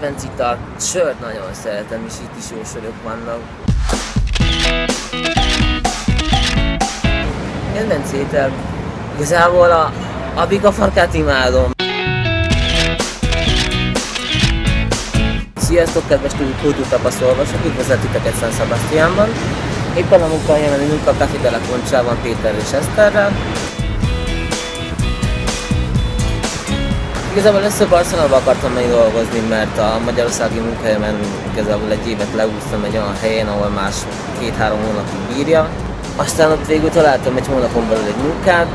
kedvenc ital, sört nagyon szeretem, és itt is jó sörök vannak. Kedvenc étel, igazából a bigafarkát imádom. Sziasztok, kedves kultúrtapasztalósok, üdvözlök titeket San Sebastiánban. Éppen a munkahelyemen ülünk a Café de la Conchában Péterrel és Eszterrel. Igazából először Barcelonában akartam menni dolgozni, mert a magyarországi munkahelyemen igazából egy évet leúztam egy olyan helyen, ahol más 2-3 hónapig bírja. Aztán ott végül találtam egy hónapon belül egy munkát,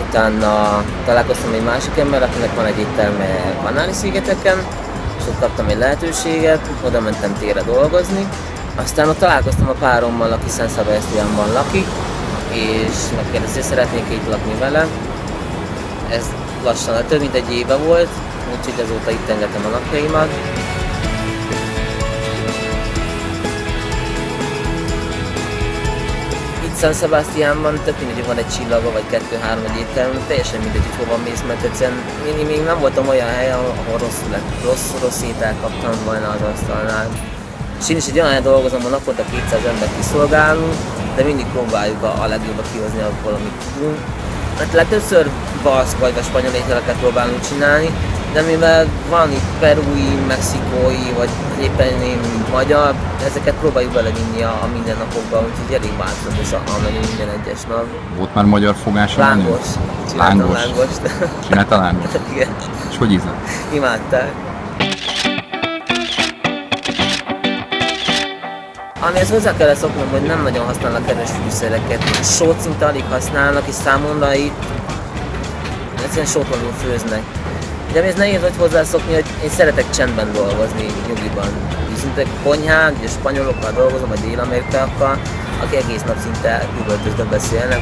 utána találkoztam egy másik ember, akinek van egy étterme Kanári-szigeteken, és ott kaptam egy lehetőséget, oda mentem térre dolgozni. Aztán ott találkoztam a párommal, aki San Sebastiánban lakik, és megkérdezte, hogy szeretnék itt lakni vele. Ez lassan több mint egy éve volt, úgyhogy azóta itt engedtem a napjaimat. Itt San Sebastiánban tök mindegy, van egy csillaga, vagy 2-3 egy étterem, teljesen mindegy, hogy hova mész, mert egyszerűen én még nem voltam olyan helyen, ahol rossz ételt kaptam volna az asztalnál. És én is egy olyan helyen dolgozom, ahol naponta 200 embert kiszolgálunk, de mindig próbáljuk a legjobbat kihozni abból, amit tudunk. Hát legtöbbször baszk vagy spanyol ételeket próbálunk csinálni, de mivel van itt perui, mexikói, vagy éppen én magyar, ezeket próbáljuk belevinni a mindennapokba, úgyhogy elég változatos a menü minden egyes nap. Volt már magyar fogása? Lángos. Lángos. Csináltál lángos? Igen. És hogy ízlett? Imádták. Amihez hozzá kell szoknom, hogy nem nagyon használnak erős fűszereket. Sót szinte alig használnak, és számomra itt egyszerűen sótlanul főznek. De amihez nehéz vagy hozzászokni, hogy én szeretek csendben dolgozni, nyugiban. Szinte konyhán, ugye spanyolokkal dolgozom, vagy dél-amerikákkal, akik egész nap szinte üvöltözve beszélnek.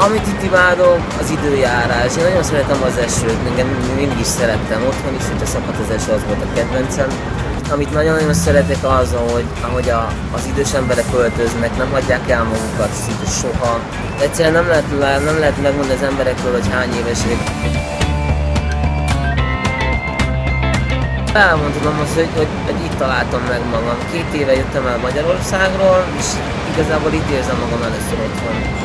Amit itt imádok, az időjárás. Én nagyon szeretem az esőt, engem mindig is szerettem. Otthon is, hogyha szakadt az eső, az volt a kedvencem. Amit nagyon-nagyon szeretek az, ahogy az idős emberek költöznek, nem hagyják el magukat szinte soha. Egyszerűen nem lehet megmondani az emberekről, hogy hány évesek. Elmondhatom azt, hogy itt találtam meg magam. 2 éve jöttem el Magyarországról, és igazából itt érzem magam először otthon.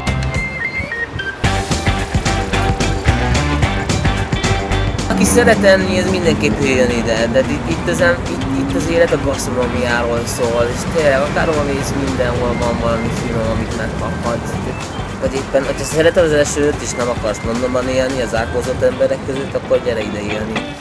Aki szeret enni, ez mindenképp jöjjön ide, de itt az élet a gasztronómiáról szól, és tényleg akárhol mész, mindenhol van valami finom, amit megkaphatsz. Vagy éppen, hogyha szereted az esőt és nem akarsz Londonban élni, az zárkózott emberek között, akkor gyere ide élni.